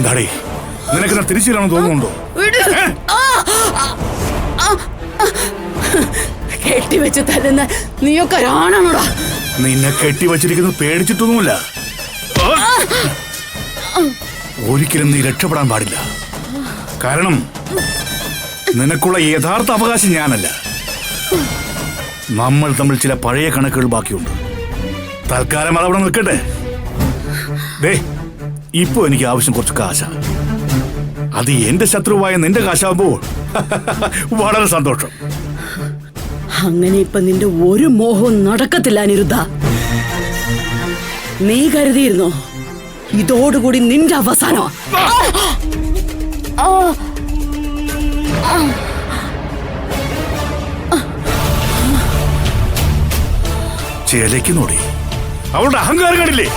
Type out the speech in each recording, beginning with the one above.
എന്താടേ നിനക്ക് തിരിച്ചില്ലാണെന്ന് തോന്നുന്നുണ്ടോ? കെട്ടിവെച്ച് തരുന്ന നീയൊക്കെ ഒരാണാണോടാ? നിന്നെ കെട്ടിവച്ചിരിക്കുന്നത് പേടിച്ചിട്ടൊന്നുമില്ല. ഒരിക്കലും നീ രക്ഷപ്പെടാൻ പാടില്ല. കാരണം നിനക്കുള്ള യഥാർത്ഥ അവകാശം ഞാനല്ല. നമ്മൾ തമ്മിൽ ചില പഴയ കണക്കുകൾ ബാക്കിയുണ്ട്. തൽക്കാലം അതവിടെ നിൽക്കട്ടെ. ദേ ഇപ്പൊ എനിക്ക് ആവശ്യം കുറച്ച് കാശാ. അത് എന്റെ ശത്രുവായ നിന്റെ കാശാകുമ്പോൾ വളരെ സന്തോഷം. അങ്ങനെ ഇപ്പൊ നിന്റെ ഒരു മോഹവും നടക്കത്തില്ല അനിരുദ്ധ. നീ കരുതിയിരുന്നോ ഇതോടുകൂടി നിന്റെ അവസാനോ? ചേലയ്ക്കുന്നോടി അവളുടെ അഹങ്കാരം കണ്ടില്ലേ?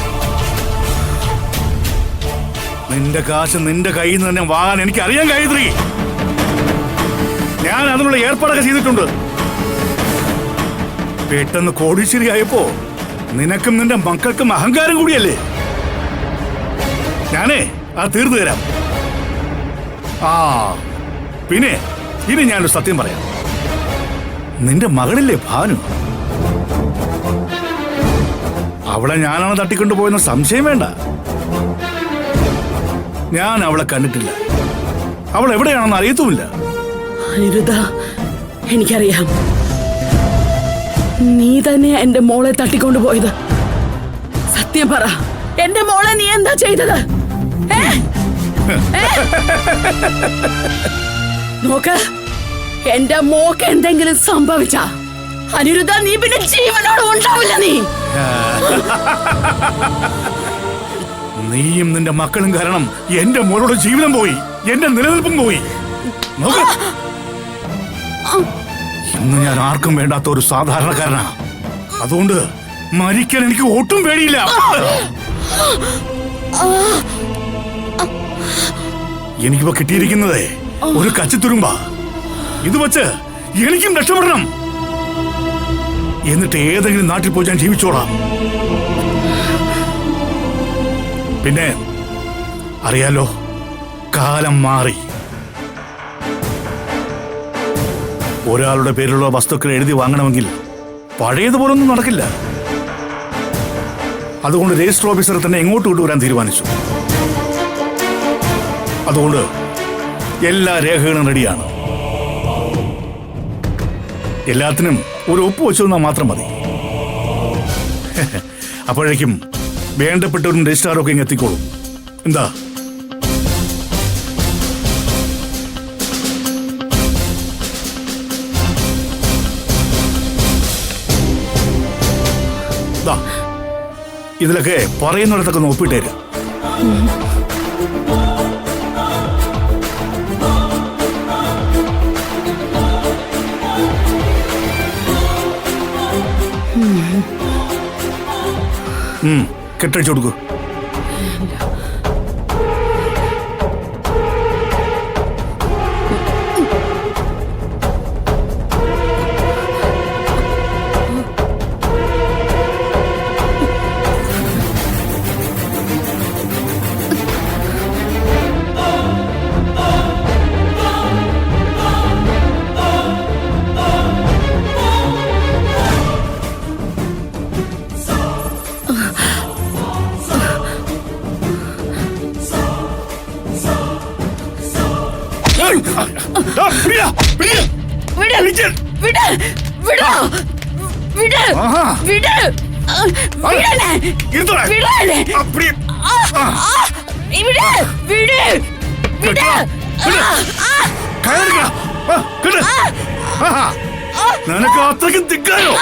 നിന്റെ കാശ് നിന്റെ കയ്യിൽ നിന്ന് തന്നെ വാങ്ങാൻ എനിക്ക് അറിയാൻ ഗായത്രി. ഞാൻ അതിനുള്ള ഏർപ്പാടൊക്കെ ചെയ്തിട്ടുണ്ട്. പെട്ടെന്ന് കോടീശ്വരിയായപ്പോ നിനക്കും നിന്റെ മക്കൾക്കും അഹങ്കാരം കൂടിയല്ലേ? ഞാനേ അത് തീർന്നു തരാം. പിന്നെ ഇനി ഞാനൊരു സത്യം പറയാം. നിന്റെ മകളില്ലേ ഭാനു, അവളെ ഞാനാണ് തട്ടിക്കൊണ്ടുപോയെന്ന് സംശയം വേണ്ട. ഞാൻ അവളെ കണ്ടിട്ടില്ല. അവൾ എവിടെയാണെന്ന് അറിയത്തുമില്ല. അനിരുദ്ധ, എനിക്കറിയാം നീ തന്നെ എന്റെ മോളെ തട്ടിക്കൊണ്ടുപോയത്. സത്യം പറ, എന്റെ മോളെ നീ എന്താ ചെയ്തത്? നോക്ക്, എന്റെ മോക്ക് എന്തെങ്കിലും സംഭവിച്ച അനിരുദ്ധ നീ പിന്നെ ജീവനോട് ഉണ്ടാവില്ല. നീയും നിന്റെ മക്കളും കാരണം എന്റെ മോളുടെ ജീവിതം പോയി, എന്റെ നിലനിൽപ്പും പോയി. ഇന്ന് ഞാൻ ആർക്കും വേണ്ടാത്ത ഒരു സാധാരണക്കാരനാ. അതുകൊണ്ട് മരിക്കാൻ എനിക്ക് ഒട്ടും പേടിയില്ല. എനിക്കിപ്പോ കിട്ടിയിരിക്കുന്നത് ഒരു കച്ചിത്തുരുമ്പാ. ഇത് വച്ച് എനിക്കും രക്ഷപ്പെടണം. എന്നിട്ട് ഏതെങ്കിലും നാട്ടിൽ പോയി ഞാൻ ജീവിച്ചോളാം. പിന്നെ അറിയാലോ, കാലം മാറി. ഒരാളുടെ പേരിലുള്ള വസ്തുക്കൾ എഴുതി വാങ്ങണമെങ്കിൽ പഴയതുപോലൊന്നും നടക്കില്ല. അതുകൊണ്ട് രജിസ്റ്റർ ഓഫീസറെ തന്നെ എങ്ങോട്ട് കൊണ്ടുവരാൻ തീരുമാനിച്ചു. അതുകൊണ്ട് എല്ലാ രേഖകളും റെഡിയാണ്. എല്ലാത്തിനും ഒരു ഒപ്പ് വെച്ചു തന്നാൽ മാത്രം മതി. അപ്പോഴേക്കും വേണ്ടപ്പെട്ടവരും രജിസ്ട്രാറും ഒക്കെ ഇങ്ങ് എത്തിക്കോളും. എന്താ? ഇതിലൊക്കെ പറയുന്നിടത്തൊക്കെ ഒന്ന് ഒപ്പിട്ടേര്. കെട്ടഴിച്ചു കൊടുക്കൂ. നിനക്ക് അത്രയ്ക്കും തിക്കാനോ?